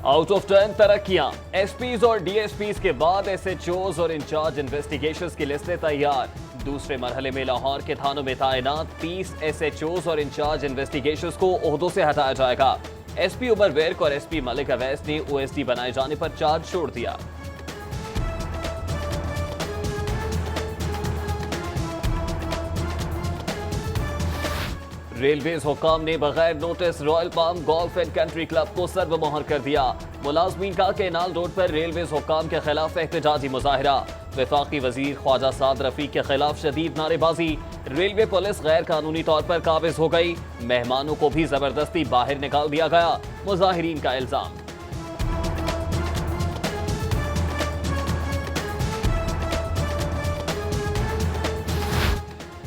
Out of 10 तरक्कियां, SPs और DSPs के बाद एसएचओज और इंचार्ज इन्वेस्टिगेशंस की लिस्टें तैयार। दूसरे मरहले में लाहौर के थानों में तैनात 30 एसएचओज और इंचार्ज इन्वेस्टिगेशंस को ओहदों से हटाया जाएगा। एसपी उमर विर्क और एसपी मलिक अवैस ने ओएसडी बनाए जाने पर चार्ज छोड़ दिया। रेलवेज हुक्काम ने बगैर notice royal palm golf and country club को सर्वमोहर कर दिया। मुलाजमीन का केनाल रोड पर रेलवेज हुक्काम के खिलाफ एहतजाजी मुजाहिरा। वफाकी वजीर ख्वाजा साद रफीक के खिलाफ शदीद नारेबाजी। रेलवे पुलिस गैर कानूनी तौर पर काबिज हो गई। मेहमानों को भी जबरदस्ती बाहर निकाल दिया गया, मुजाहिरीन का इल्जाम।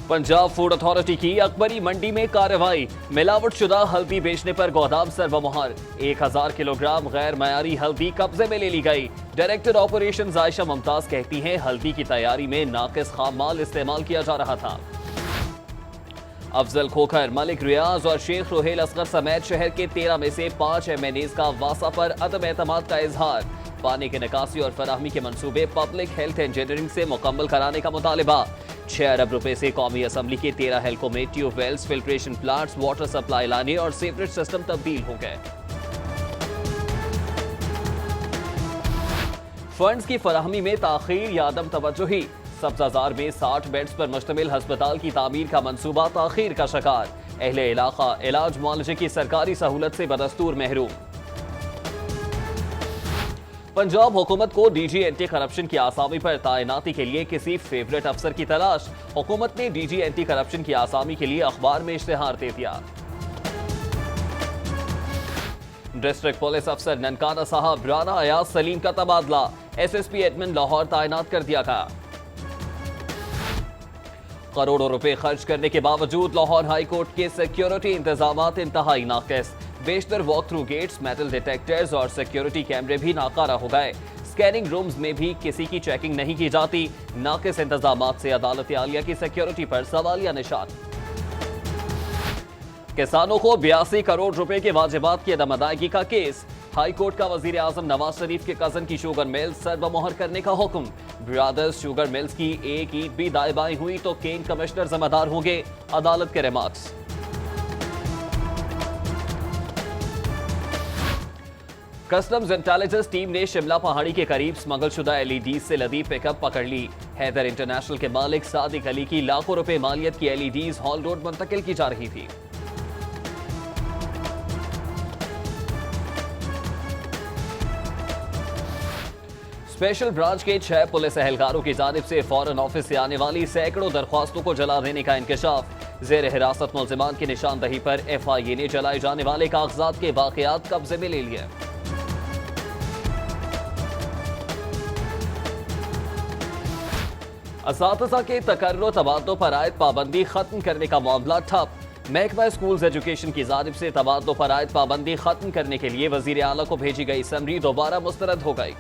पंजाब फूड अथॉरिटी की अकबरी मंडी में कार्रवाई। मिलावट शुदा हल्दी बेचने पर गोदाम सर्वमोहर। 1000 किलोग्राम गैर मयारी हल्दी कब्जे में ले ली गई। डायरेक्टर ऑपरेशंस आयशा मुमताज कहती हैं हल्दी की तैयारी में नाकिस खाम माल इस्तेमाल किया जा रहा था। अफजल खोखर, मलिक रियाज और शेख रोहेल असगर समेत शहर के 13 में से 5 MNAs का वासा पर अदम एतमाद का इजहार। पानी की निकासी और फराहमी के मंसूबे पब्लिक हेल्थ इंजीनियरिंग से मुकम्मल कराने का मुतालिबा। 6 अरब रुपए से कौमी असम्बली के 13 हल्कों में tube wells, filtration plants, water supply लाने और सीवरेज सिस्टम तब्दील हो गए। फंड्स की फराहमी में ताखीर या अदम तवज्जुही। सब्जाजार में 60 बेड्स पर मुश्तमिल हस्पताल की तामीर का मंसूबा ताखीर का शिकार। अहले इलाका इलाज मुआलजे की सरकारी सहूलत से बदस्तूर महरूम। पंजाब हुकूमत को डीजी एंटी करप्शन की आसामी पर तैनाती के लिए किसी फेवरेट अफसर की तलाश। हुकूमत ने डीजी एंटी करप्शन की आसामी के लिए अखबार में इश्तिहार दे दिया। डिस्ट्रिक्ट पुलिस अफसर ननकाना साहब राना अयाज सलीम का तबादला। एसएसपी एडमिन लाहौर तैनात कर दिया गया। करोड़ों रुपए खर्च करने के बावजूद लाहौर हाई कोर्ट के सिक्योरिटी इंतजामात इंतहाई नाकिस। बेशतर walk through gates, metal detectors और सिक्योरिटी कैमरे भी नाकारा हो गए। स्कैनिंग रूम्स में भी किसी की चेकिंग नहीं की जाती। नाकिस इंतजामात से अदालत आलिया की सिक्योरिटी पर सवालिया निशान। किसानों को 82 करोड़ रुपए के वाजिबात की अदम अदायगी का केस। हाई कोर्ट का वजीर आजम नवाज शरीफ के कजन की शुगर मिल्स सर्वमोहर करने का हुक्म। ब्रदर्स शुगर मिल्स की एक ईद भी दाएं बाएं हुई तो केन कमिश्नर जिम्मेदार होंगे, अदालत के रिमार्क्स। कस्टम्स इंटेलिजेंस टीम ने शिमला पहाड़ी के करीब स्मगलशुदा एलईडी से लदी पिकअप पकड़ ली। हैदर इंटरनेशनल के मालिक सादिक अली की लाखों रुपए मालियत की एलईडीज हॉल रोड मुंतकिल की जा रही थी। स्पेशल ब्रांच के 6 पुलिस एहलकारों की जानिब से फॉरेन ऑफिस से आने वाली सैकड़ों दरख्वास्तों को जला देने का इंकशाफ। जेर हिरासत मुल्जिमान की निशानदही पर FIA ने जलाए जाने वाले कागजात के वाकयात कब्जे में ले लिए। असातिज़ा के तकर्रो तबादलों पर आयद पाबंदी खत्म करने का मामला ठप। महकमा स्कूल्स एजुकेशन की जानिब से तबादलों पर आयद पाबंदी खत्म करने के लिए वजीर आला को भेजी गई समरी दोबारा मुस्तरद हो गई।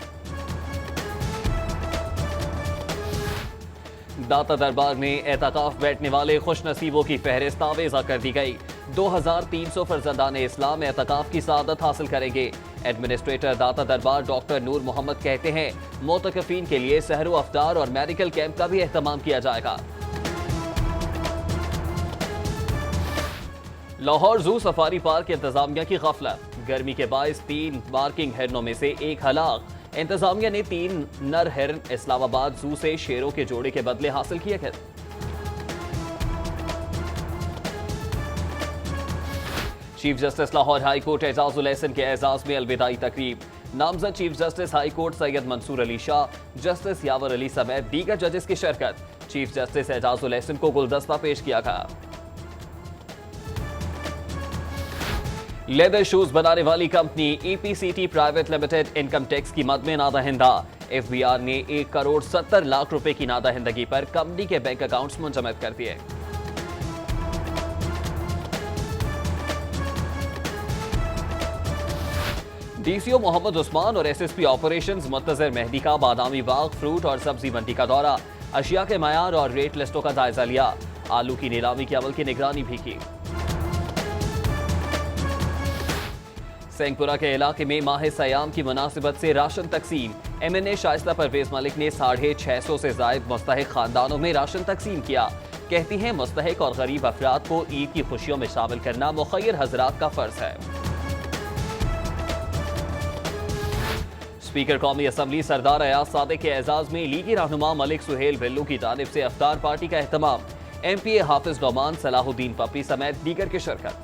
दाता दरबार में एतकाफ बैठने वाले खुश नसीबों की फहरिस्त आवेजा कर दी गई। 2300 फर्जंदान इस्लाम एतकाफ की सादत हासिल करेंगे। एडमिनिस्ट्रेटर दाता दरबार डॉक्टर नूर मोहम्मद कहते हैं मोतकफीन के लिए सहरो अफ्तार और मेडिकल कैंप का भी एहतमाम किया जाएगा। लाहौर जू सफारी पार्क इंतजामिया की गफलत। गर्मी के बायस 3 मार्किंग हिरनों में से एक हलाक। इंतजामिया ने 3 नर हिरन इस्लामाबाद जू से शेरों के जोड़े के बदले हासिल किए गए। Chief justice Lahore high court Ejazul Ahsan के एजाज में अलविदाई तकरीब। नामजद chief justice high court Syed Mansoor Ali Shah, justice Yawar Ali समेत दीगर जजेस की शिरकत। चीफ जस्टिस एजाजुल एहसन को गुलदस्ता पेश किया गया। लेदर शूज बनाने वाली company EPCT private limited income tax की मद में नादहिंदा। FBR ने 1 करोड़ 70 लाख रुपए की नादहिंदगी पर कंपनी के बैंक अकाउंट्स मुंजमद कर दिए। DCO मोहम्मद उस्मान और SSP ऑपरेशंस मुंतजर मेहदी का बादामी बाग, फ्रूट और सब्जी मंडी का दौरा। अशिया के मयार और रेट लिस्टों का जायजा लिया। आलू की नीलामी के अमल की निगरानी भी की। सेंगपुरा के इलाके में माह सयाम की मुनासिबत से राशन तकसीम। MNA शाइस्ता परवेज मलिक ने 650 से जायद मुस्तहिक खानदानों में राशन तकसीम किया। कहती हैं मुस्तहिक और गरीब अफराद को ईद की खुशियों में शामिल करना मुखय्यर हजरात का फर्ज है। स्पीकर कौमी असम्बली सरदार अयाज सादिक के एजाज में लीगी रहनुमा मलिक सुहेल बिल्लू की जानिब से अफ्तार पार्टी का एहतमाम। MPA हाफिज नौमान, सलाहुद्दीन पप्पी समेत दीगर की शिरकत।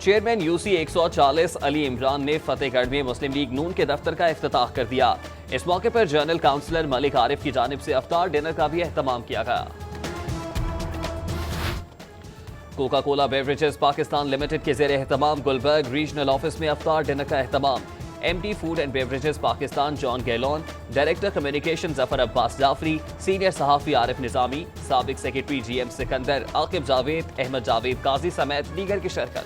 चेयरमैन UC 140 अली इमरान ने फतेहगढ़ में मुस्लिम लीग नून के दफ्तर का इफ्तिताह कर दिया। इस मौके पर जनरल काउंसलर मलिक आरिफ की जानिब से अफ्तार डिनर का भी एहतमाम किया गया। Coca Cola beverages Pakistan limited के ज़ेर एहतमाम गुलबर्ग रीजनल ऑफिस में अफ्तार डिनर का एहतमाम। MD food and beverages Pakistan John Gallon, director communication Zafar Abbas Jafri, senior सहाफ़ी आरिफ निज़ामी, साबिक सेक्रेटरी GM सिकंदर, आकिब जावेद, अहमद जावेद काजी समेत दीगर की शिरकत।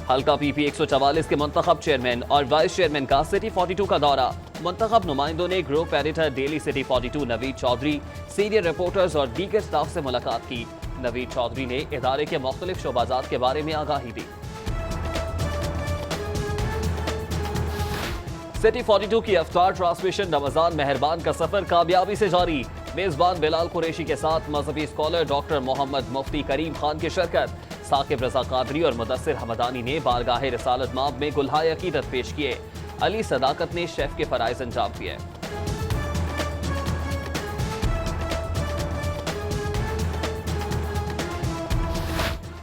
हल्का PP 144 के मुंतखब चेयरमैन और वाइस चेयरमैन का सिटी 42 का दौरा। मुंतखब नुमाइंदों ने group editor Daily City 42 Naveed Chaudhry, senior reporters और दीगर स्टाफ से मुलाकात की। नवीद चौधरी ने इदारे के मुख्तलिफ शोबाजात के बारे में आगाही दी। सिटी 42 की अफ्तार ट्रांसमिशन रमजान मेहरबान का सफर कामयाबी से जारी। मेजबान बिलाल कुरैशी के साथ मजहबी स्कॉलर डॉक्टर मोहम्मद मुफ्ती करीम खान की शिरकत। साकिब रजा कादरी और मुदस्सिर हमदानी ने बारगाह रिसालत माब में गुलहाय अकीदत पेश किए। अली सदाकत ने शेफ के फराइज अंजाम दिए।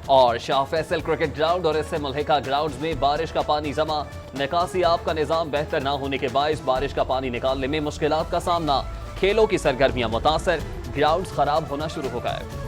और शाह फैसल क्रिकेट ग्राउंड और इससे मुल्हिका ग्राउंड्स में बारिश का पानी जमा। निकासी आब का निजाम बेहतर न होने के बायस बारिश का पानी निकालने में मुश्किलात का सामना। खेलों की सरगर्मियां मुतासर, ग्राउंड्स खराब होना शुरू हो गए।